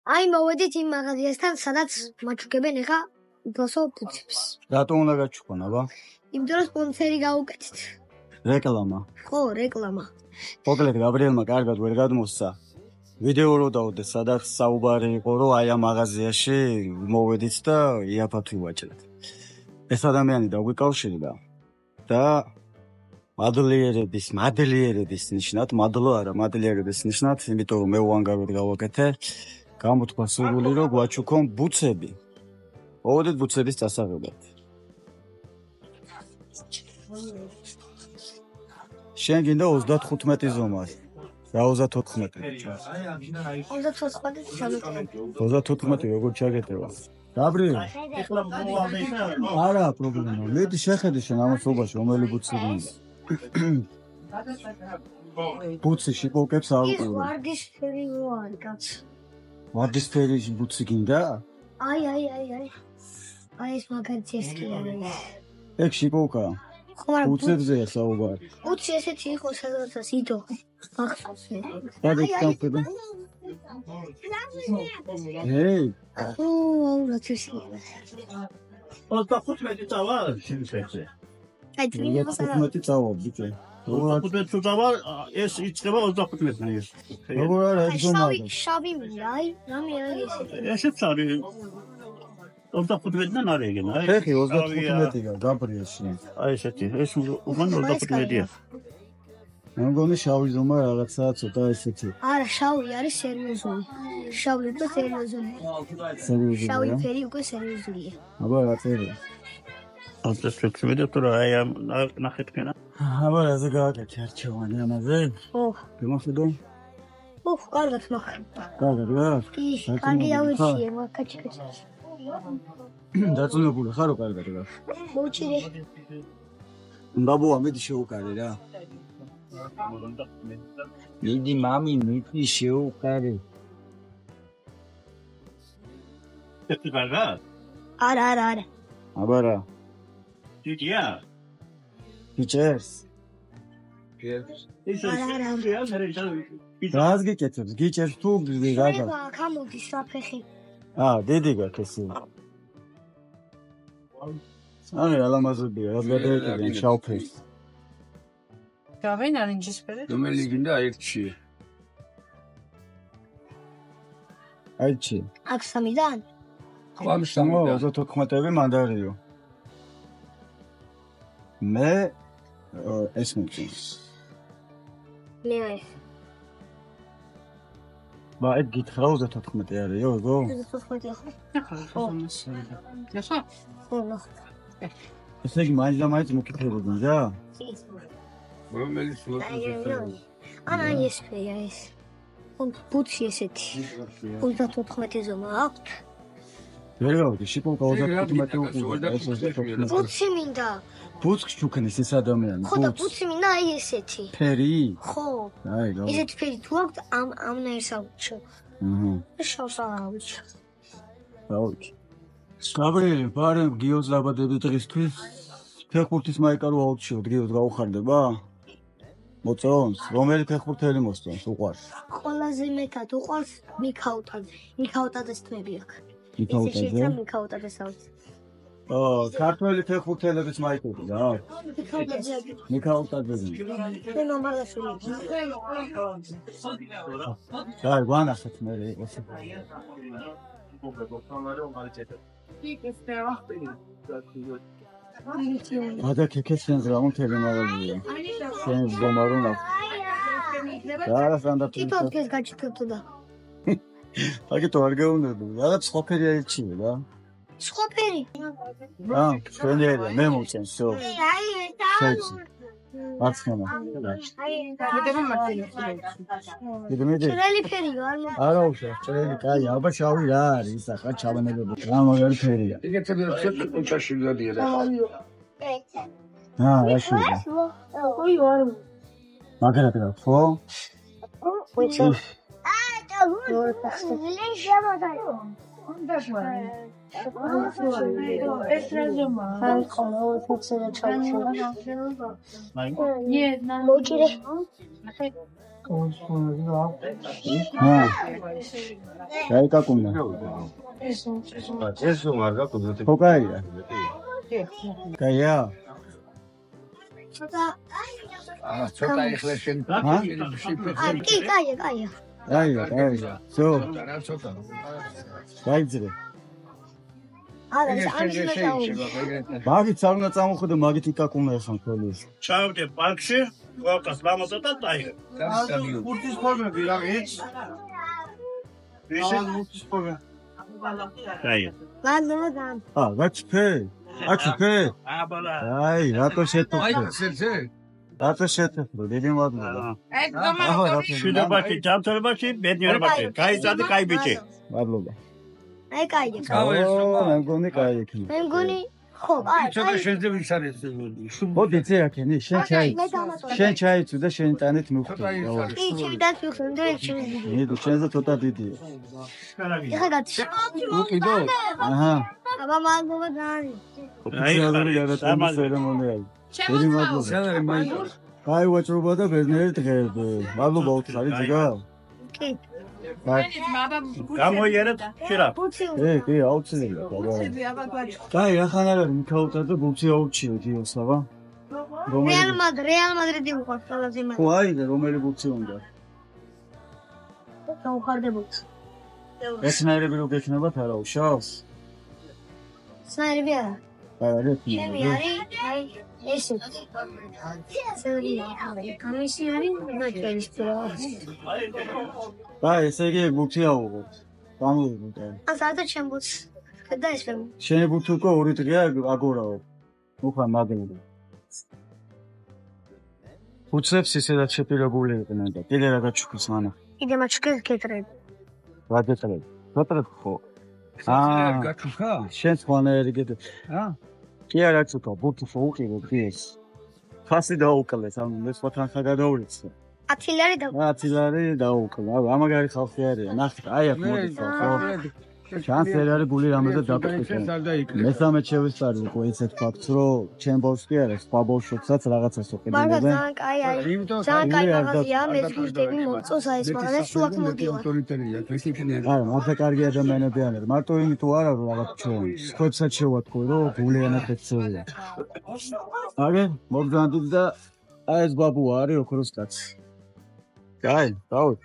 აი მოვედით იმ მაღაზიასთან, სადაც მაჩუქებენ ეხა უბრალო ბუცებს. რატომ უნდა გაჩუქონ, აბა? იმ დროს სპონსორი გავუკეთეთ. რეკლამა. ხო, რეკლამა. მოკლედ გაბრიელმა კარგად ვერ გადმოსცა. ვიდეო რო დავუდგეთ, სადაც საუბარი იყო, რომ აი ამ მაღაზიაში მოვედით და იაფად ვიუაჭრეთ. ეს ადამიანი დაგვიკავშირდა და მადლიერების ნიშნად, მადლო არა, მადლიერების ნიშნად, იმიტომ რომ მე უანგაროდ გავაკეთე, გამოთქვა სურვილი, რომ გვაჩუქონ ბუცები. მოვედით ბუცების წასაღებად. შენ გინდა 35 ზომას. რა 34? 34 როგორ ჩაგეტევა? გაბრიელ. არა პრობლემა. მედი შეხედე შენ ამასობაში რომელი ბუცი გინდა. ბუცი შიპოკებს არ უყურე. ვარდისფერი ვარ, კაც. ვარდისფერი ბუცი გინდა? აი. აი ეს მაგაცია სკიარი. ეგ შიპოკა. ბუცებზეა საუბარი. ბუცი ესეთი იყო, სადაც იდო. ახსოვს. დადი გამყიდა. ჰეი. ხო, რა თქმა უნდა. 35 წავა შინფექზე. აი, 35 წავა ბიჭო. 35 წავა ეს იწყება 35-დან ეს. როგორ არა ეს ზომაა? შავი მინდა, აი, რამე არის ესეთი. ესეც არის 35-დან არის ეგენ, აი. ფეხი 35-ია, გაბრიელში. აი ესეთი, ეს უკან 35-ია. მე მგონი შავი ზომა რაღაცაა ცოტა ესეთი. არა, შავი არის სერიოზული. შავი და სერიოზული. სერიოზულია. შავი ფერი უკვე სერიოზულია. აბა რა წერია? 36 თუ რა აი ამ ნახეთქენა. აბა რაზე გააკეთე არჩევანი ამაზე? ხო. გემოხედო? ოხ, კარგად მაგ. კარგად რა? კი, კარგი ავიჩიე, მაგაჩი. დაწუნებული ხარო კარგად რა? მოუჭირე. ბაბუა მედი შეუკარე რა. მიდი მამი მიდი შეუკარე. ეს კარგა? არა. აბა რა? ჯიჯია. გიჭერს? ეს რას გიკეთებს? გიჭერს თუ გაგა? გამოდის რა ფეხი. დიდი გაქვს ეს. აი ალამაზებია, რაც გადაეკეთე შავფერს. გავენ არინჯისფერი? რომელი გინდა აირჩიე? აირჩიე. აქ 3-დან? ხო, ამ 3-დან. 34-ები მანდარიო. მე ეს მიწის. მე ეს. ეგ გითხრა 34 არისო, ეგო? 34 ხო? ხო. ესე იგი მაინც და მაინც მოკითხებოდნენ რა? რომელი სულაც არა ეს ფეია ეს. ბუცი ესეთი. 34 ზომა აქვთ. ვერ გავიგე, შიპონკა 35 უყურდა, ეს 34. ბუცი მინდა. ბუცს ჩუქნის ეს ადამიანი. ხო და ბუცი მინდა აი ესეთი. ფერი? ხო. აი, რა. ესეთი ფერი თუ აქვს ამნაირს ავუჩო. შავს არ ავუჩო. დავუჩი. გაბრიელი, ბარემ გიოს დაბადების დღისთვის ფეხბურთის მაიკარო აუჩიო, გიოს გაუხარდება? მოწონს, რომელი ფეხბურთელი მოსწონს, უყვარს? ყველაზე მეტად უყვარს მიქაუტაძე. მიქაუტაძეს თმები აქვს. მიქაუტაძე? მიქაუტაძეს აქვს. ქართველი ფეხბურთელებიც მაიკები რა? მიქაუტაძე. მე მომარაშვილი. აი, ვანახეთ მე ეს. ადა ქეკესენს რა მომთელი მაგაზია. შენ ზომარო ნახ. რა სტანდარტი. ტიპოთქეს გაჩქებთო და. აგეთო არ გეუნდები. რაღაც სხვა ფერი აიჩინე რა. სხვა ფერი. შენერია მე მომწენს შო. აი, ეს არცხენა. ჭრელი ფერია არ მო. არა უშავს, ჭრელი კაი, აბა შავი რა არის, ისა ხა ჩავანებები. რა მაგარი ფერია. ეგეთები უჩაში დადია და. რა შევიდა. ოი ვარ. მაგარად რა, ხო? უჩო. და ლენ შემოდაიო. ეს რაზომა. ხან ყოლო ფოქსა ჩაიჩო. მოჭირე. გაიკაკუნა. ხო კაია. კაია. ცოტა ეხლა შენ კი, კაია. კაია. ზო. გაიძრე. მაგით არ უნდა წამოხვიდე, მაგით იკაკუნა ახლა ხოლმე. ჩავდე პარკში, ყველას ლამაზად და დაიღე. ხუთის ფორმები რა იცი? ისე ხუთის ფორმები. აი. მადლობამ. გაჩფე. აბალა. აი, რატო შეთუხე? სერზე? რატო შეთუხე? დიდი მადლობა. შედაბაში, ჯანმრთელობაში, ბედნიერებაში. გაიწადი, კაი ბიჭი. მადლობა. აი, კაია. მე მგონი კაი იქნება. მე მგონი ხო, აი. ცოტა შენზე ვის არის? მოდი ძე აქენი, შენ ჩაიცუ და შენ ტანით მივხვდი. კი, ჩემი დასვიხდი და ჩემი. ნიდო, შენზე ცოტა დიდია. ეხლა გაჩი. უკიდო? აჰა. აბა მადლობა ძალიან. ოფიციალური გადაცემის ცერემონიალი. დიდი მადლობა. სანარი მაინც. აი, ვაჭრობა და ბედნიერი დღეები. მადლობა უთხარი ძიგა. კი. გამოიერეთ შირა. კი, აუცილებლად. აი, ახან არ არის მიქაუტა და ბუცი აუჩიო დიოსაბა. რეალ მადრიდი უყვარს ყველაზე მეტად. ხო, აი, რომელი ბუცი უნდა? გაუხარდებოდი. ესნაირები რო გექნებათ არა უშავს? სნაირები არა. არის. ჩემი არის, აი, ესე. გამისი არის, ნაჭერის პროვა. აი, ესე იგი ბუცი აუღოთ. გამოვიდე. საერთოდ ჩემ ბუცს და ეს ვემ. შენი ბუცი უკვე 2 დღეა აგორაო. უხა მაგნიტი. ბუცებს ისედაც შეპირებული იყვნენ და კიდე რა გაჩუქეს მანა. კიდე მაჩუქეს კეტრები. რა გეტრებ? გეტრებ ხო? გაჩუქა? შენ სხვანაირი გეტყვი. კი არა ჩუქა, ბუცი ხო უყიდე დღეს. ფასი დაუკლეს, ანუ მე სხვათან ხა გადაურიცხე. 10 ლარი და 10 ლარი დაუკლე. ამაგარი ხალხი არის. ნახე, აი აქ მოდის ხო? ჩანსერი არის გული რამეზე დაფიქრე. მესამე შევისწარი უკვე ისეთ ფაქტს, რომ ჩემ ბავშვს კი არა, სხვა ბავშვებსაც რაღაცას უყიდებენ. მაგრამ ძალიან კაი არის. ძალიან კაი მაღაზია, მე ვხვდები მოწოს აი ეს მაგაზია სულაც მოდივა. არა, მართლა კარგი ადამიანები არიან. მარტო იმიტომ არა, რომ რაღაც ჩვენ სხვებსაც შევატყო, რომ გულიანად ეცევა. აგე, მოგზანდით და აი ეს ბაბუა არის ოქროს კაცი. კაი, დაუთ.